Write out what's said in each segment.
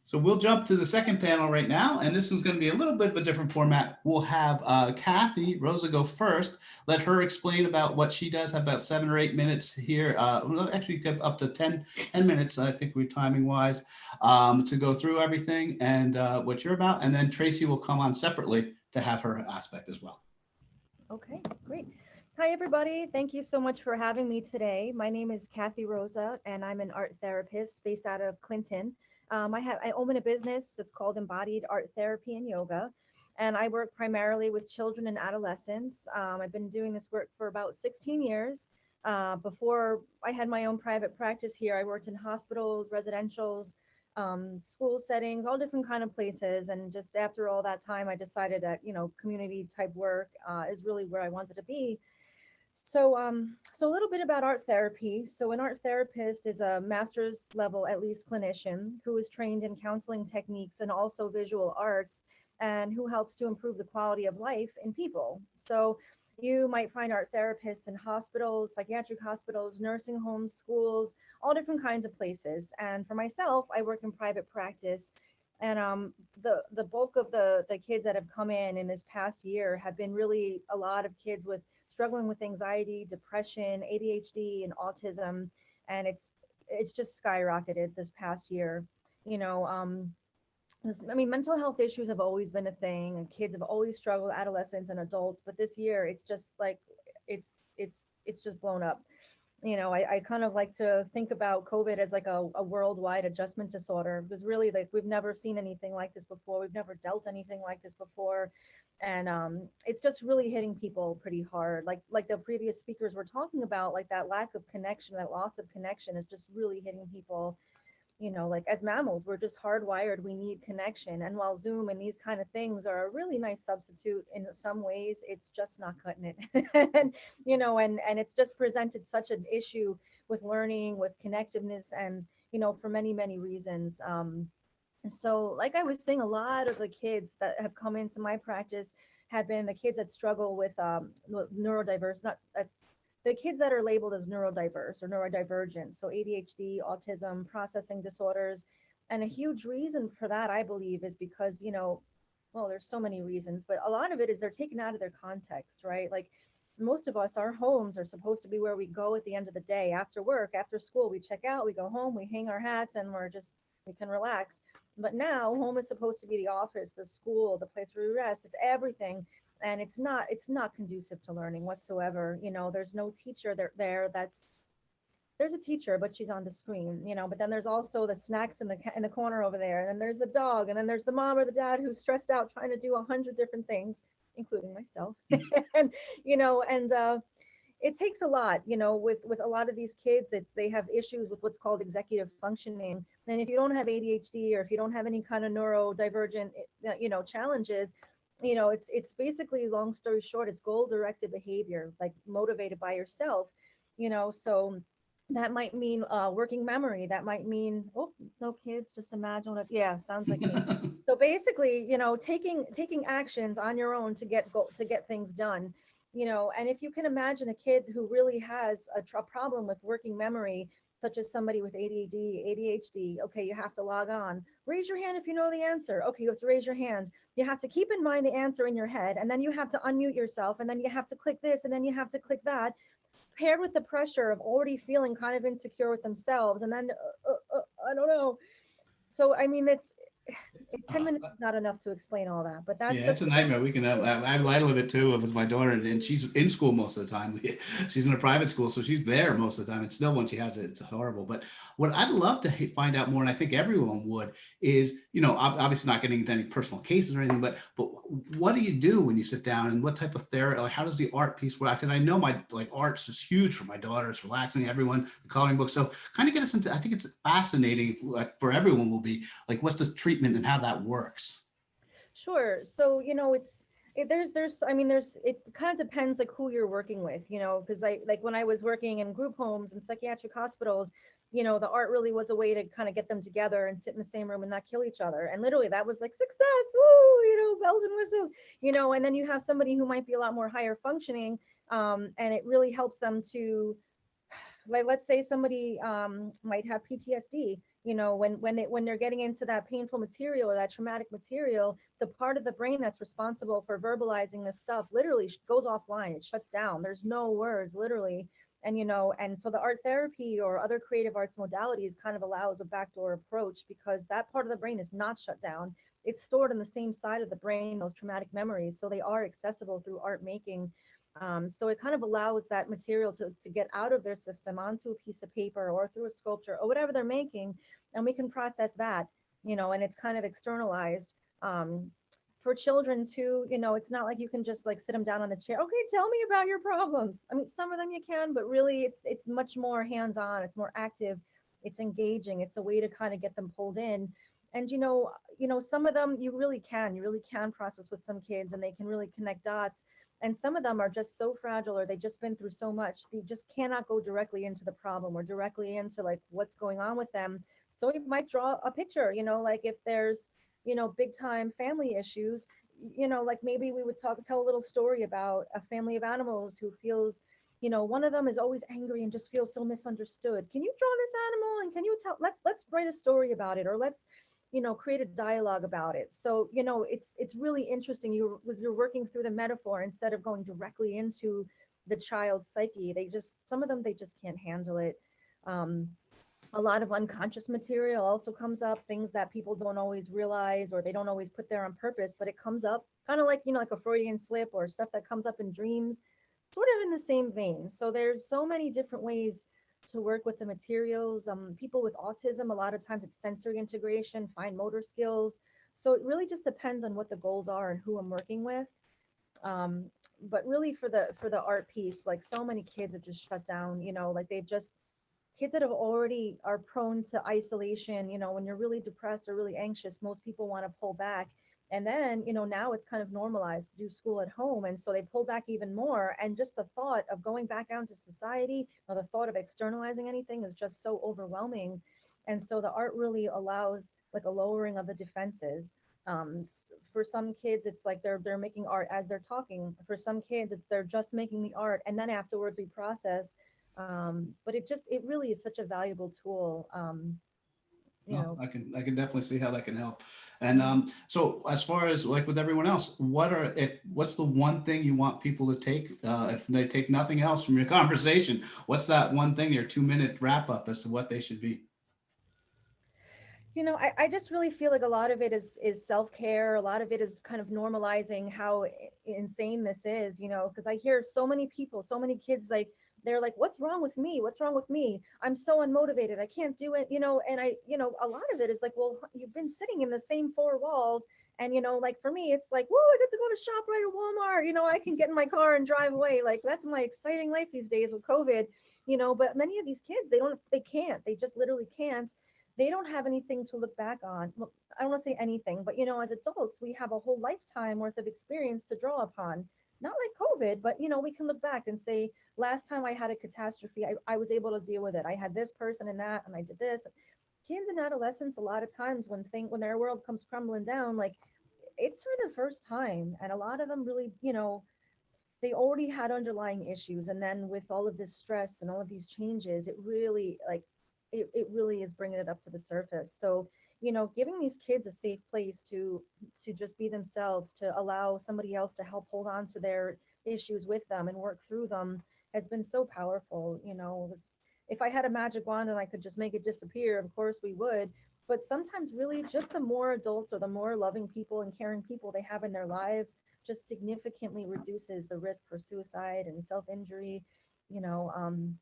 So we'll jump to the second panel right now, and this is going to be a little bit of a different format. We'll have Cathy Rosa go first. Let her explain about what she does. Have about 7 or 8 minutes here. Well, actually, up to 10 minutes, I think we're timing wise, to go through everything and what you're about. And then Tracy will come on separately to have her aspect as well. Okay, great. Hi, everybody. Thank you so much for having me today. My name is Cathy Rosa, and I'm an art therapist based out of Clinton. I own a business. It's called Embodied Art Therapy and Yoga, and I work primarily with children and adolescents. I've been doing this work for about 16 years. Before I had my own private practice here, I worked in hospitals, residentials, school settings, all different kind of places. And just after all that time, I decided that community type work is really where I wanted to be. So a little bit about art therapy. So an art therapist is a master's level, at least clinician, who is trained in counseling techniques and also visual arts, and who helps to improve the quality of life in people. So you might find art therapists in hospitals, psychiatric hospitals, nursing homes, schools, all different kinds of places. And for myself, I work in private practice. And the bulk of the kids that have come in this past year have been really a lot of kids with struggling with anxiety, depression, ADHD, and autism, and it's just skyrocketed this past year. You know, I mean, mental health issues have always been a thing, and kids have always struggled, adolescents and adults. But this year, it's just like it's just blown up. I kind of like to think about COVID as like a worldwide adjustment disorder, because really, like, we've never seen anything like this before. We've never dealt anything like this before. And it's just really hitting people pretty hard. Like the previous speakers were talking about, like that lack of connection, that loss of connection is just really hitting people. Like as mammals, we're just hardwired. We need connection. And while Zoom and these kind of things are a really nice substitute in some ways, it's just not cutting it. And it's just presented such an issue with learning, with connectiveness, and, for many, many reasons. So like I was saying, a lot of the kids that have come into my practice have been the kids that struggle with neurodiverse, not the kids that are labeled as neurodiverse or neurodivergent, so ADHD, autism, processing disorders. And a huge reason for that, I believe, is because, well, there's so many reasons, but a lot of it is they're taken out of their context, right? Like most of us, our homes are supposed to be where we go at the end of the day, after work, after school. We check out, we go home, we hang our hats, and we can relax. But now home is supposed to be the office, the school, the place where we rest. It's everything, and it's not conducive to learning whatsoever. There's no teacher there. There's a teacher, but she's on the screen. But then there's also the snacks in the corner over there, and then there's the dog, and then there's the mom or the dad who's stressed out trying to do 100 different things, including myself. and it takes a lot, with a lot of these kids. They have issues with what's called executive functioning. And if you don't have ADHD, or if you don't have any kind of neurodivergent challenges, it's basically, long story short, it's goal directed behavior, like motivated by yourself. So that might mean working memory. That might mean, oh, no kids, just imagine it. Yeah, sounds like me. So basically, taking actions on your own to get things done. And if you can imagine a kid who really has a problem with working memory, such as somebody with ADD, ADHD, okay, you have to log on. Raise your hand if you know the answer. Okay, you have to raise your hand. You have to keep in mind the answer in your head, and then you have to unmute yourself, and then you have to click this, and then you have to click that, paired with the pressure of already feeling kind of insecure with themselves. And then, I don't know. So, I mean, 10 minutes is not enough to explain all that, but that's Yeah, just, it's a nightmare. We can I live it too. With my daughter, and she's in school most of the time. She's in a private school, so she's there most of the time. And still, when she has it, it's horrible. But what I'd love to find out more, and I think everyone would, is, obviously not getting into any personal cases or anything, but what do you do when you sit down, and what type of therapy? Like, how does the art piece work? Because I know art's is huge for my daughter. It's relaxing. Everyone, the coloring book. So kind of get us into. I think it's fascinating for everyone. Will be like, what's the treatment and how that works. sure. So, I mean, it kind of depends like who you're working with, because like when I was working in group homes and psychiatric hospitals, the art really was a way to kind of get them together and sit in the same room and not kill each other. And literally that was like success, woo, bells and whistles, and then you have somebody who might be a lot more higher functioning, and it really helps them to, like, let's say somebody might have PTSD. when they're getting into that painful material or that traumatic material, the part of the brain that's responsible for verbalizing this stuff literally goes offline. It shuts down. There's no words, literally. And so the art therapy or other creative arts modalities kind of allows a backdoor approach, because that part of the brain is not shut down. It's stored on the same side of the brain, those traumatic memories, so they are accessible through art making. So it kind of allows that material to get out of their system onto a piece of paper or through a sculpture or whatever they're making, and we can process that, and it's kind of externalized. For children too, it's not like you can just like sit them down on a chair. Okay, tell me about your problems. I mean, some of them you can, but really it's much more hands-on. It's more active. It's engaging. It's a way to kind of get them pulled in. And some of them you really can process with some kids, and they can really connect dots. And some of them are just so fragile, or they've just been through so much, they just cannot go directly into the problem or directly into like what's going on with them. So we might draw a picture, like if there's big time family issues, like maybe we would tell a little story about a family of animals who feels, one of them is always angry and just feels so misunderstood. Can you draw this animal, and can you tell, let's write a story about it, or let's create a dialogue about it. So it's really interesting. You're working through the metaphor instead of going directly into the child's psyche. Some of them, they just can't handle it. um, a lot of unconscious material also comes up, things that people don't always realize or they don't always put there on purpose, but it comes up kind of like, like a Freudian slip or stuff that comes up in dreams, sort of in the same vein. So there's so many different ways to work with the materials. People with autism, a lot of times it's sensory integration, fine motor skills. So it really just depends on what the goals are and who I'm working with. um, but really for the art piece, like so many kids have just shut down, like they've just kids that have already are prone to isolation. When you're really depressed or really anxious, most people want to pull back. And then, now it's kind of normalized to do school at home, and so they pull back even more, and just the thought of going back out into society, or the thought of externalizing anything, is just so overwhelming. And so the art really allows like a lowering of the defenses. For some kids it's like they're making art as they're talking. For some kids it's they're just making the art, and then afterwards we process. But it really is such a valuable tool. No, I can definitely see how that can help. And Mhm. so as far as like with everyone else, what's the one thing you want people to take if they take nothing else from your conversation? What's that one thing, your 2 minute wrap up as to what they should be? I just really feel like a lot of it is self-care. A lot of it is kind of normalizing how insane this is, because I hear so many people, so many kids, like they're like, what's wrong with me? What's wrong with me? I'm so unmotivated. I can't do it, and a lot of it is like, well, you've been sitting in the same four walls. And like for me, it's like, whoa, I get to go to shop right at Walmart. I can get in my car and drive away. Like that's my exciting life these days with COVID. But many of these kids, they can't. They just literally can't. They don't have anything to look back on. Well, I don't want to say anything, but as adults, we have a whole lifetime worth of experience to draw upon. Not like COVID, but we can look back and say, last time I had a catastrophe, I was able to deal with it. I had this person and that, and I did this. Kids and adolescents, a lot of times when their world comes crumbling down, like it's for the first time, and a lot of them really, they already had underlying issues, and then with all of this stress and all of these changes, it really like it really is bringing it up to the surface. So giving these kids a safe place to just be themselves, to allow somebody else to help hold on to their issues with them and work through them, has been so powerful. If I had a magic wand and I could just make it disappear, of course we would. But sometimes really just the more adults or the more loving people and caring people they have in their lives just significantly reduces the risk for suicide and self-injury. you know um,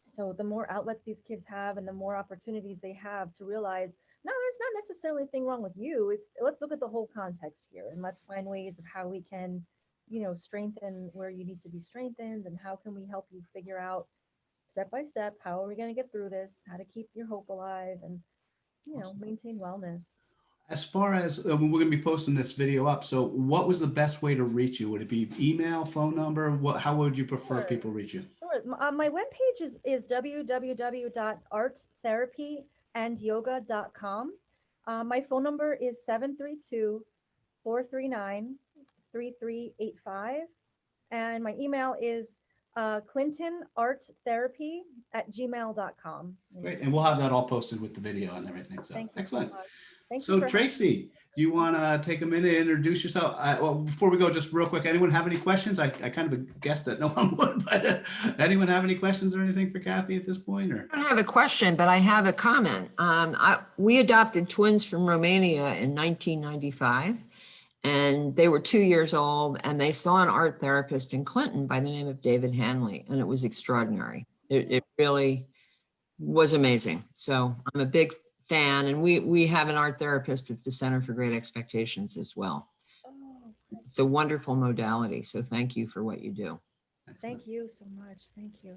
so the more outlets these kids have and the more opportunities they have to realize, no, there's not necessarily a thing wrong with you. It's Let's look at the whole context here, and let's find ways of how we can strengthen where you need to be strengthened, and how can we help you figure out step by step, how are we going to get through this, how to keep your hope alive, and maintain wellness. As far as we're going to be posting this video up, so what was the best way to reach you? Would it be email, phone number? How would you prefer Sure. people reach you? Sure. My webpage is www.arttherapyandyoga.com. My phone number is 732 439 3385. And my email is clintonarttherapy@gmail.com. Great. And we'll have that all posted with the video and everything. So Thank you so excellent. much. Thank you So for having me. Tracy, do you want to take a minute and introduce yourself? Well, before we go, just real quick, anyone have any questions? I kind of guessed that no one would, but anyone have any questions or anything for Cathy at this point? Or I don't have a question, but I have a comment. We adopted twins from Romania in 1995, and they were 2 years old, and they saw an art therapist in Clinton by the name of David Hanley, and it was extraordinary. It really was amazing. So I'm a big fan, and we have an art therapist at the Center for Great Expectations as well. Oh, It's a wonderful modality. So thank you for what you do. thank you so much. Thank you.